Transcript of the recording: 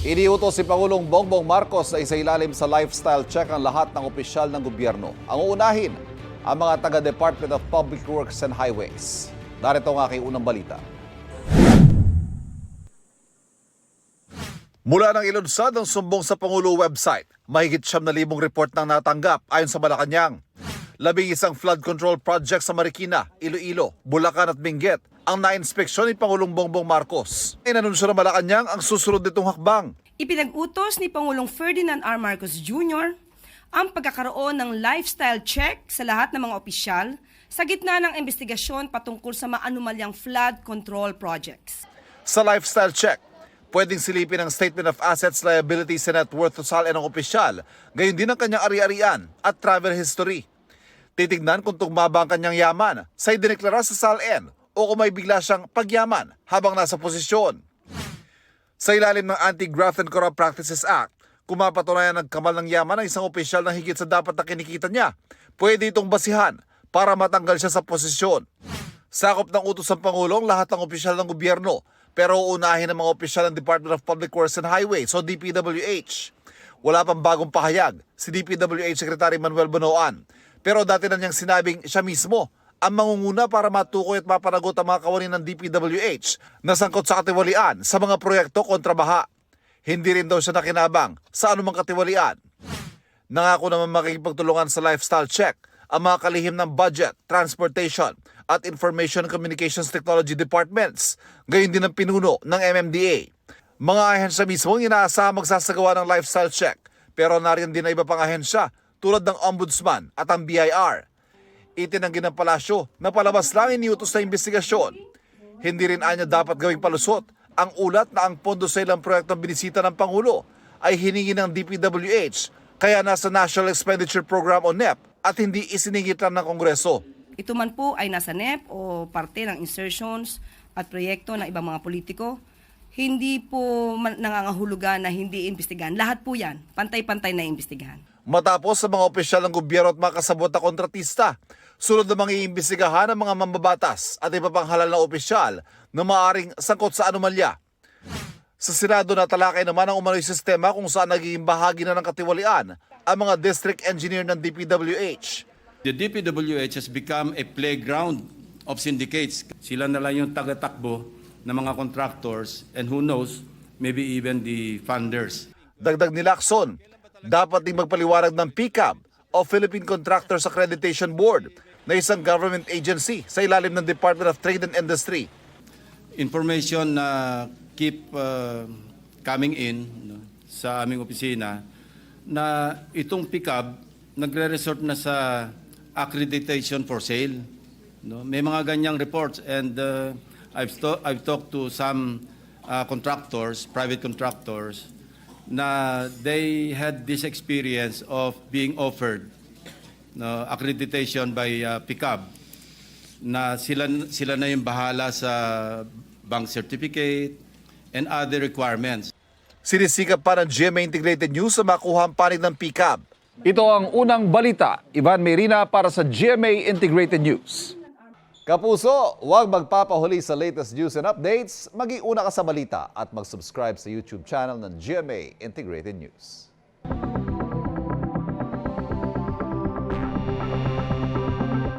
Iniutos si Pangulong Bongbong Marcos na isailalim sa lifestyle check ang lahat ng opisyal ng gobyerno. Ang uunahin, ang mga taga-Department of Public Works and Highways. Narito ang aking unang balita. Mula ng ilunsad ang sumbong sa Pangulo website, mahigit 7,000 report nang natanggap ayon sa Malacanang. 11 flood control project sa Marikina, Iloilo, Bulacan at Benguet ang na-inspeksyon ni Pangulong Bongbong Marcos. Inanunsyo ng Malacanang ang susunod nitong hakbang. Ipinag-utos ni Pangulong Ferdinand R. Marcos Jr. ang pagkakaroon ng lifestyle check sa lahat ng mga opisyal sa gitna ng investigasyon patungkol sa maanumalyang flood control projects. Sa lifestyle check, pwedeng silipin ang Statement of Assets, Liabilities and Net Worth to SALN ng opisyal, gayon din ang kanyang ari-arian at travel history. Titignan kung tugmaba ang kanyang yaman sa idineklara sa SALN o kung may bigla siyang pagyaman habang nasa posisyon. Sa ilalim ng Anti-Graft and Corrupt Practices Act, kung mapatunayan nagkamal ng yaman ng isang opisyal na higit sa dapat na kinikita niya, pwede itong basihan para matanggal siya sa posisyon. Sakop ng utos ng Pangulong lahat ng opisyal ng gobyerno, pero uunahin ang mga opisyal ng Department of Public Works and Highways o DPWH. Wala pang bagong pahayag si DPWH Secretary Manuel Bonoan, pero dati na niyang sinabing siya mismo ang mangunguna para matukoy at mapanagot ang mga kawani ng DPWH na sangkot sa katiwalian sa mga proyekto kontra baha. Hindi rin daw siya nakinabang sa anumang katiwalian. Nangako naman makikipagtulungan sa lifestyle check ang mga kalihim ng budget, transportation at information and communications technology departments, gayon din ang pinuno ng MMDA. Mga ahensya mismo ang inaasahang magsasagawa ng lifestyle check, pero nariyan din na iba pang ahensya tulad ng Ombudsman at ang BIR. Itinanggi ng palasyo na palabas lang iniutos na investigasyon. Hindi rin anya dapat gawing palusot ang ulat na ang pondo sa ilang proyektong binisita ng Pangulo ay hiningi ng DPWH kaya nasa National Expenditure Program o NEP at hindi isiningitan ng Kongreso. Ito man po ay nasa NEP o parte ng insertions at proyekto ng ibang mga politiko. Hindi po nangangahulugan na hindi imbestigahan. Lahat po yan, pantay-pantay na imbestigahan. Matapos sa mga opisyal ng gobyerno at mga kasabot na kontratista, sunod namang iimbestigahan ang mga mambabatas at iba pang halal na opisyal na maaaring sangkot sa anomalya. Sa Senado natalakay naman ang umano'y sistema kung saan nagiging bahagi na ng katiwalian ang mga district engineer ng DPWH. The DPWH has become a playground of syndicates. Sila na lang yung tagatakbo ng mga contractors and who knows, maybe even the funders. Dagdag ni Lacson, dapat ding magpaliwanag ng PCAB o Philippine Contractors Accreditation Board na isang government agency sa ilalim ng Department of Trade and Industry. Information na keep coming in sa aming opisina na itong PCAB nagre-resort na sa accreditation for sale. No? May mga ganyang reports and I've talked to some contractors, private contractors, na they had this experience of being offered accreditation by PCAB na sila na yung bahala sa bank certificate and other requirements. Sinisikap pa ng GMA Integrated News sa makuha ang panig ng PCAB. Ito ang unang balita. Ivan Merina para sa GMA Integrated News. Kapuso, huwag magpapahuli sa latest news and updates. Mag-iuna ka sa balita at mag-subscribe sa YouTube channel ng GMA Integrated News.